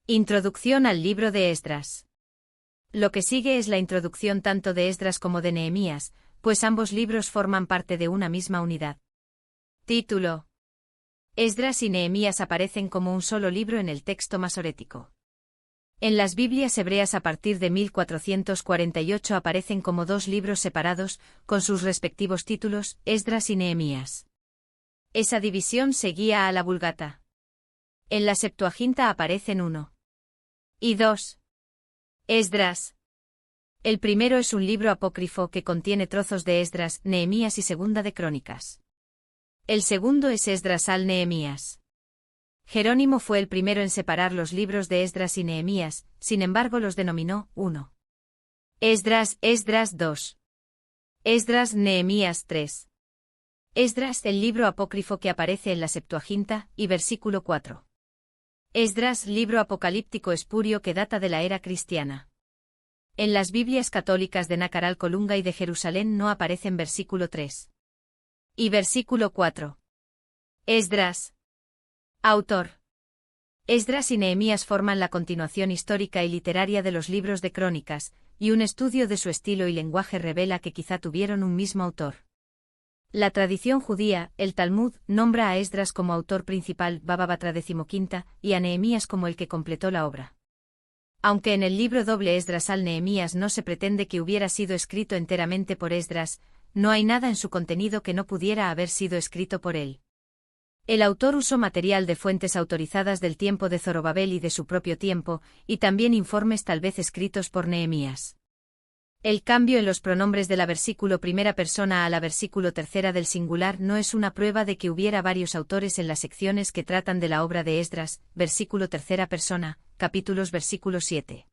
Introducción al libro de Esdras. Lo que sigue es la introducción tanto de Esdras como de Nehemías, pues ambos libros forman parte de una misma unidad. Título: Esdras y Nehemías aparecen como un solo libro en el texto masorético. En las Biblias hebreas a partir de 1448 aparecen como dos libros separados, con sus respectivos títulos, Esdras y Nehemías. Esa división seguía a la Vulgata. En la Septuaginta aparecen 1 y 2. Esdras. El primero es un libro apócrifo que contiene trozos de Esdras, Nehemías y Segunda de Crónicas. El segundo es Esdras al Nehemías. Jerónimo fue el primero en separar los libros de Esdras y Nehemías, sin embargo los denominó 1. Esdras, Esdras 2. Esdras, Nehemías 3. Esdras, el libro apócrifo que aparece en la Septuaginta, y versículo 4. Esdras, libro apocalíptico espurio que data de la era cristiana. En las Biblias católicas de Nácar al-Colunga y de Jerusalén no aparecen versículo 3. Y versículo 4. Esdras. Autor. Esdras y Nehemías forman la continuación histórica y literaria de los libros de Crónicas, y un estudio de su estilo y lenguaje revela que quizá tuvieron un mismo autor. La tradición judía, el Talmud, nombra a Esdras como autor principal, Baba Batra XV, y a Nehemías como el que completó la obra. Aunque en el libro doble Esdras al Nehemías no se pretende que hubiera sido escrito enteramente por Esdras, no hay nada en su contenido que no pudiera haber sido escrito por él. El autor usó material de fuentes autorizadas del tiempo de Zorobabel y de su propio tiempo, y también informes tal vez escritos por Nehemías. El cambio en los pronombres de la versículo primera persona a la versículo tercera del singular no es una prueba de que hubiera varios autores en las secciones que tratan de la obra de Esdras, versículo tercera persona, capítulos versículo 7.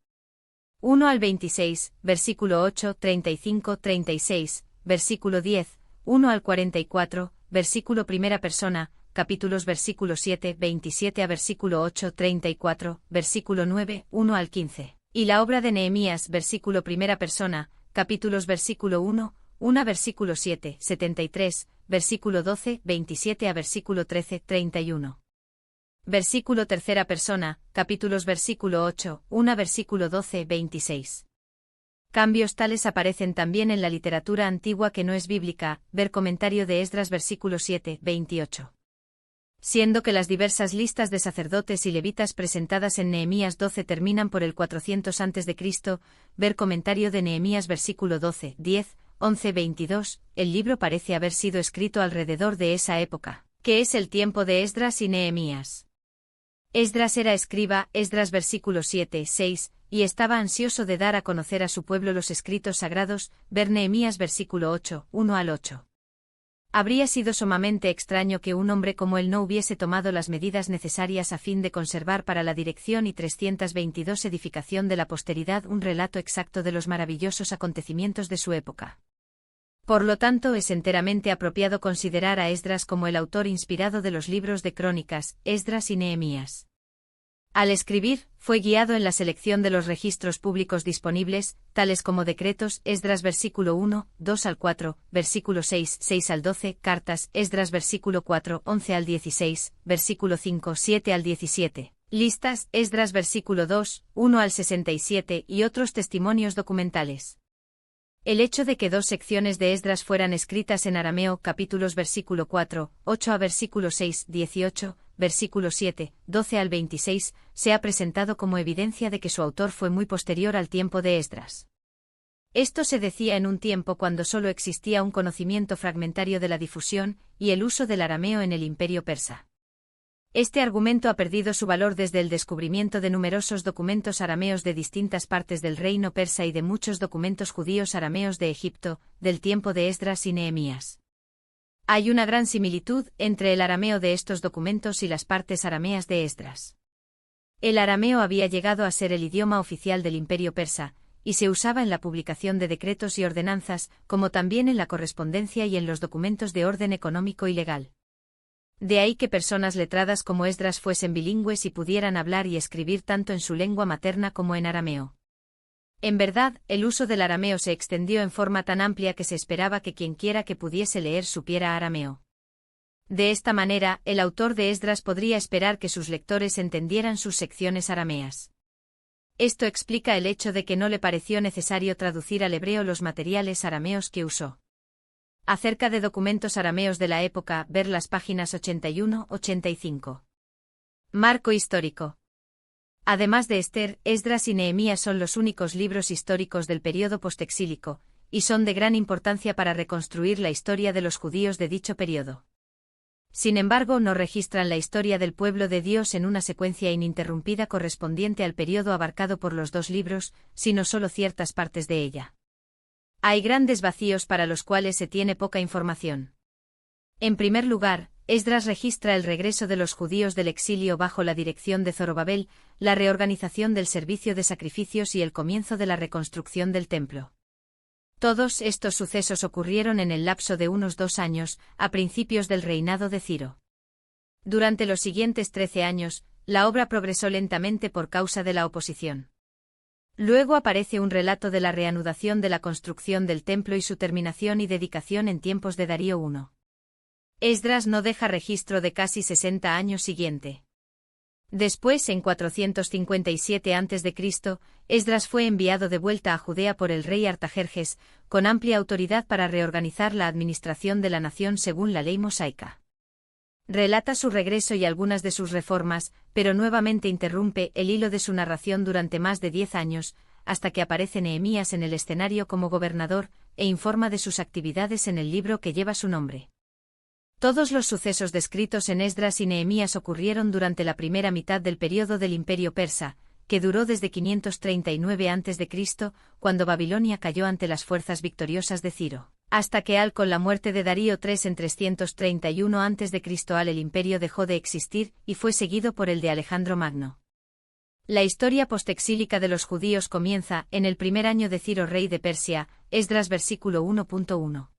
1 al 26, versículo 8, 35, 36, versículo 10, 1 al 44, versículo primera persona, capítulos versículo 7, 27 a versículo 8, 34, versículo 9, 1 al 15. Y la obra de Nehemías, versículo primera persona, capítulos versículo 1, 1 versículo 7, 73, versículo 12, 27 a versículo 13, 31. Versículo tercera persona, capítulos versículo 8, 1 versículo 12, 26. Cambios tales aparecen también en la literatura antigua que no es bíblica, ver comentario de Esdras versículo 7, 28. Siendo que las diversas listas de sacerdotes y levitas presentadas en Nehemías 12 terminan por el 400 a.C., ver comentario de Nehemías versículo 12, 10, 11, 22, el libro parece haber sido escrito alrededor de esa época, que es el tiempo de Esdras y Nehemías. Esdras era escriba, Esdras versículo 7, 6, y estaba ansioso de dar a conocer a su pueblo los escritos sagrados, ver Nehemías versículo 8, 1 al 8. Habría sido sumamente extraño que un hombre como él no hubiese tomado las medidas necesarias a fin de conservar para la dirección y 322 edificación de la posteridad un relato exacto de los maravillosos acontecimientos de su época. Por lo tanto, es enteramente apropiado considerar a Esdras como el autor inspirado de los libros de Crónicas, Esdras y Nehemías. Al escribir, fue guiado en la selección de los registros públicos disponibles, tales como decretos, Esdras versículo 1, 2 al 4, versículo 6, 6 al 12, cartas, Esdras versículo 4, 11 al 16, versículo 5, 7 al 17, listas, Esdras versículo 2, 1 al 67 y otros testimonios documentales. El hecho de que dos secciones de Esdras fueran escritas en arameo, capítulos versículo 4, 8 a versículo 6, 18, versículo 7, 12 al 26, se ha presentado como evidencia de que su autor fue muy posterior al tiempo de Esdras. Esto se decía en un tiempo cuando solo existía un conocimiento fragmentario de la difusión y el uso del arameo en el Imperio persa. Este argumento ha perdido su valor desde el descubrimiento de numerosos documentos arameos de distintas partes del reino persa y de muchos documentos judíos arameos de Egipto, del tiempo de Esdras y Nehemías. Hay una gran similitud entre el arameo de estos documentos y las partes arameas de Esdras. El arameo había llegado a ser el idioma oficial del Imperio persa, y se usaba en la publicación de decretos y ordenanzas, como también en la correspondencia y en los documentos de orden económico y legal. De ahí que personas letradas como Esdras fuesen bilingües y pudieran hablar y escribir tanto en su lengua materna como en arameo. En verdad, el uso del arameo se extendió en forma tan amplia que se esperaba que quienquiera que pudiese leer supiera arameo. De esta manera, el autor de Esdras podría esperar que sus lectores entendieran sus secciones arameas. Esto explica el hecho de que no le pareció necesario traducir al hebreo los materiales arameos que usó. Acerca de documentos arameos de la época, ver las páginas 81-85. Marco histórico. Además de Ester, Esdras y Nehemías son los únicos libros históricos del período postexílico, y son de gran importancia para reconstruir la historia de los judíos de dicho período. Sin embargo, no registran la historia del pueblo de Dios en una secuencia ininterrumpida correspondiente al período abarcado por los dos libros, sino solo ciertas partes de ella. Hay grandes vacíos para los cuales se tiene poca información. En primer lugar, Esdras registra el regreso de los judíos del exilio bajo la dirección de Zorobabel, la reorganización del servicio de sacrificios y el comienzo de la reconstrucción del templo. Todos estos sucesos ocurrieron en el lapso de unos 2 años, a principios del reinado de Ciro. Durante los siguientes 13 años, la obra progresó lentamente por causa de la oposición. Luego aparece un relato de la reanudación de la construcción del templo y su terminación y dedicación en tiempos de Darío I. Esdras no deja registro de casi 60 años siguiente. Después, en 457 a.C., Esdras fue enviado de vuelta a Judea por el rey Artajerjes, con amplia autoridad para reorganizar la administración de la nación según la ley mosaica. Relata su regreso y algunas de sus reformas, pero nuevamente interrumpe el hilo de su narración durante más de 10 años, hasta que aparece Nehemías en el escenario como gobernador, e informa de sus actividades en el libro que lleva su nombre. Todos los sucesos descritos en Esdras y Nehemías ocurrieron durante la primera mitad del período del Imperio Persa, que duró desde 539 a.C., cuando Babilonia cayó ante las fuerzas victoriosas de Ciro, hasta que con la muerte de Darío III en 331 a.C. el imperio dejó de existir y fue seguido por el de Alejandro Magno. La historia postexílica de los judíos comienza en el primer año de Ciro, rey de Persia, Esdras versículo 1.1.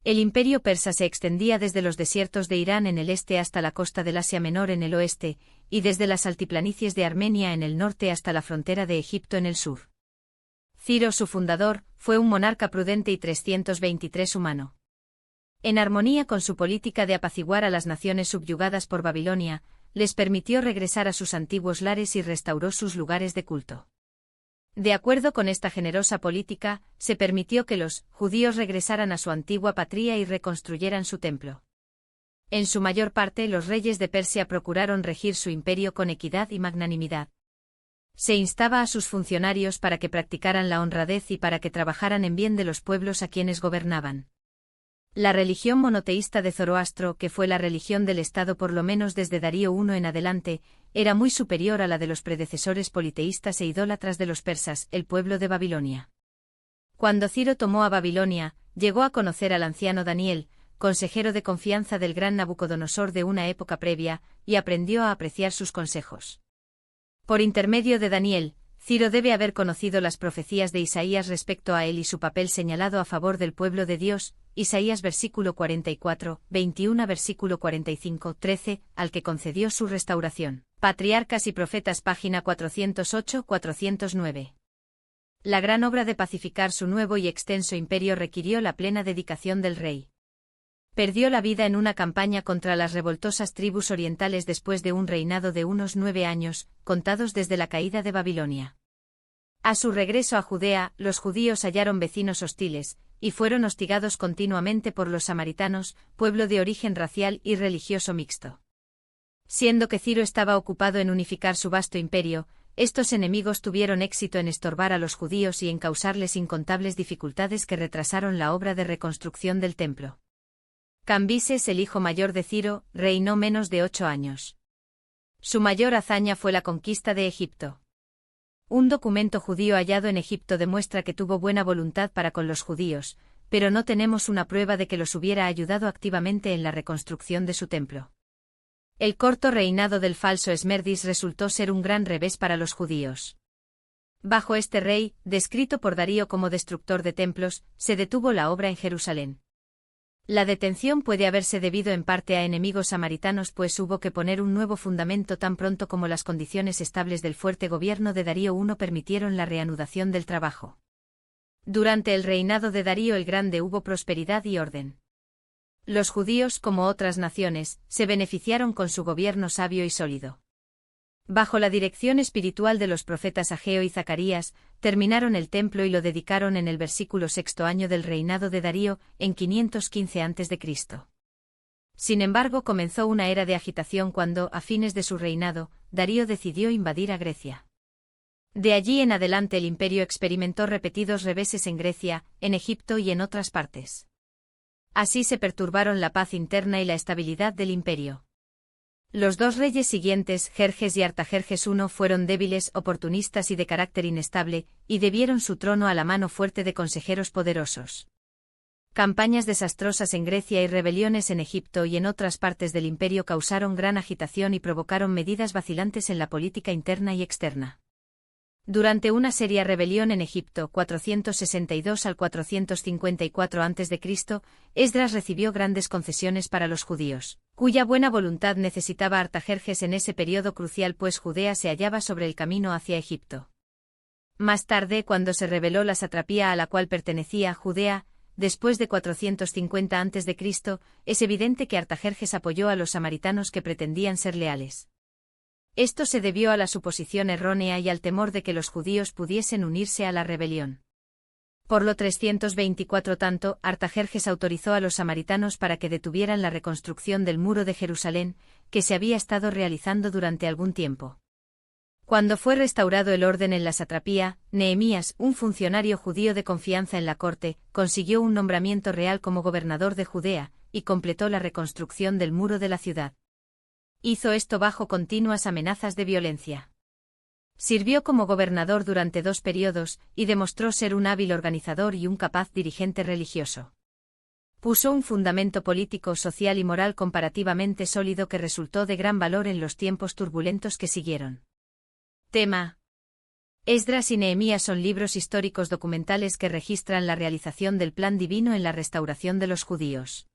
El imperio persa se extendía desde los desiertos de Irán en el este hasta la costa del Asia Menor en el oeste, y desde las altiplanicies de Armenia en el norte hasta la frontera de Egipto en el sur. Ciro, su fundador, fue un monarca prudente y 323 humano. En armonía con su política de apaciguar a las naciones subyugadas por Babilonia, les permitió regresar a sus antiguos lares y restauró sus lugares de culto. De acuerdo con esta generosa política, se permitió que los judíos regresaran a su antigua patria y reconstruyeran su templo. En su mayor parte, los reyes de Persia procuraron regir su imperio con equidad y magnanimidad. Se instaba a sus funcionarios para que practicaran la honradez y para que trabajaran en bien de los pueblos a quienes gobernaban. La religión monoteísta de Zoroastro, que fue la religión del Estado por lo menos desde Darío I en adelante, era muy superior a la de los predecesores politeístas e idólatras de los persas, el pueblo de Babilonia. Cuando Ciro tomó a Babilonia, llegó a conocer al anciano Daniel, consejero de confianza del gran Nabucodonosor de una época previa, y aprendió a apreciar sus consejos. Por intermedio de Daniel, Ciro debe haber conocido las profecías de Isaías respecto a él y su papel señalado a favor del pueblo de Dios, Isaías versículo 44, 21 versículo 45, 13, al que concedió su restauración. Patriarcas y Profetas página 408-409. La gran obra de pacificar su nuevo y extenso imperio requirió la plena dedicación del rey. Perdió la vida en una campaña contra las revoltosas tribus orientales después de un reinado de unos 9 años, contados desde la caída de Babilonia. A su regreso a Judea, los judíos hallaron vecinos hostiles, y fueron hostigados continuamente por los samaritanos, pueblo de origen racial y religioso mixto. Siendo que Ciro estaba ocupado en unificar su vasto imperio, estos enemigos tuvieron éxito en estorbar a los judíos y en causarles incontables dificultades que retrasaron la obra de reconstrucción del templo. Cambises, el hijo mayor de Ciro, reinó menos de 8 años. Su mayor hazaña fue la conquista de Egipto. Un documento judío hallado en Egipto demuestra que tuvo buena voluntad para con los judíos, pero no tenemos una prueba de que los hubiera ayudado activamente en la reconstrucción de su templo. El corto reinado del falso Esmerdis resultó ser un gran revés para los judíos. Bajo este rey, descrito por Darío como destructor de templos, se detuvo la obra en Jerusalén. La detención puede haberse debido en parte a enemigos samaritanos, pues hubo que poner un nuevo fundamento tan pronto como las condiciones estables del fuerte gobierno de Darío I permitieron la reanudación del trabajo. Durante el reinado de Darío el Grande hubo prosperidad y orden. Los judíos, como otras naciones, se beneficiaron con su gobierno sabio y sólido. Bajo la dirección espiritual de los profetas Ageo y Zacarías, terminaron el templo y lo dedicaron en el versículo 6º año del reinado de Darío, en 515 a.C. Sin embargo, comenzó una era de agitación cuando, a fines de su reinado, Darío decidió invadir a Grecia. De allí en adelante el imperio experimentó repetidos reveses en Grecia, en Egipto y en otras partes. Así se perturbaron la paz interna y la estabilidad del imperio. Los dos reyes siguientes, Jerjes y Artajerjes I, fueron débiles, oportunistas y de carácter inestable, y debieron su trono a la mano fuerte de consejeros poderosos. Campañas desastrosas en Grecia y rebeliones en Egipto y en otras partes del imperio causaron gran agitación y provocaron medidas vacilantes en la política interna y externa. Durante una seria rebelión en Egipto, 462 al 454 a.C., Esdras recibió grandes concesiones para los judíos, cuya buena voluntad necesitaba Artajerjes en ese periodo crucial, pues Judea se hallaba sobre el camino hacia Egipto. Más tarde, cuando se rebeló la satrapía a la cual pertenecía Judea, después de 450 a.C., es evidente que Artajerjes apoyó a los samaritanos que pretendían ser leales. Esto se debió a la suposición errónea y al temor de que los judíos pudiesen unirse a la rebelión. Por lo 324 tanto, Artajerjes autorizó a los samaritanos para que detuvieran la reconstrucción del muro de Jerusalén, que se había estado realizando durante algún tiempo. Cuando fue restaurado el orden en la satrapía, Nehemías, un funcionario judío de confianza en la corte, consiguió un nombramiento real como gobernador de Judea, y completó la reconstrucción del muro de la ciudad. Hizo esto bajo continuas amenazas de violencia. Sirvió como gobernador durante 2 periodos, y demostró ser un hábil organizador y un capaz dirigente religioso. Puso un fundamento político, social y moral comparativamente sólido que resultó de gran valor en los tiempos turbulentos que siguieron. Tema: Esdras y Nehemías son libros históricos documentales que registran la realización del plan divino en la restauración de los judíos.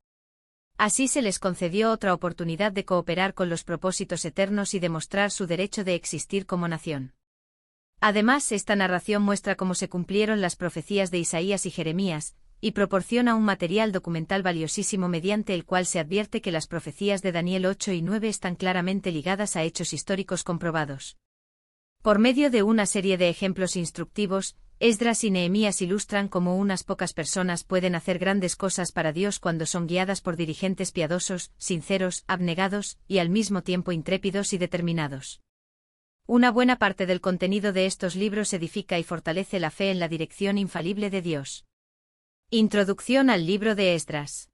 Así se les concedió otra oportunidad de cooperar con los propósitos eternos y demostrar su derecho de existir como nación. Además, esta narración muestra cómo se cumplieron las profecías de Isaías y Jeremías, y proporciona un material documental valiosísimo mediante el cual se advierte que las profecías de Daniel 8 y 9 están claramente ligadas a hechos históricos comprobados. Por medio de una serie de ejemplos instructivos, Esdras y Nehemías ilustran cómo unas pocas personas pueden hacer grandes cosas para Dios cuando son guiadas por dirigentes piadosos, sinceros, abnegados, y al mismo tiempo intrépidos y determinados. Una buena parte del contenido de estos libros edifica y fortalece la fe en la dirección infalible de Dios. Introducción al libro de Esdras.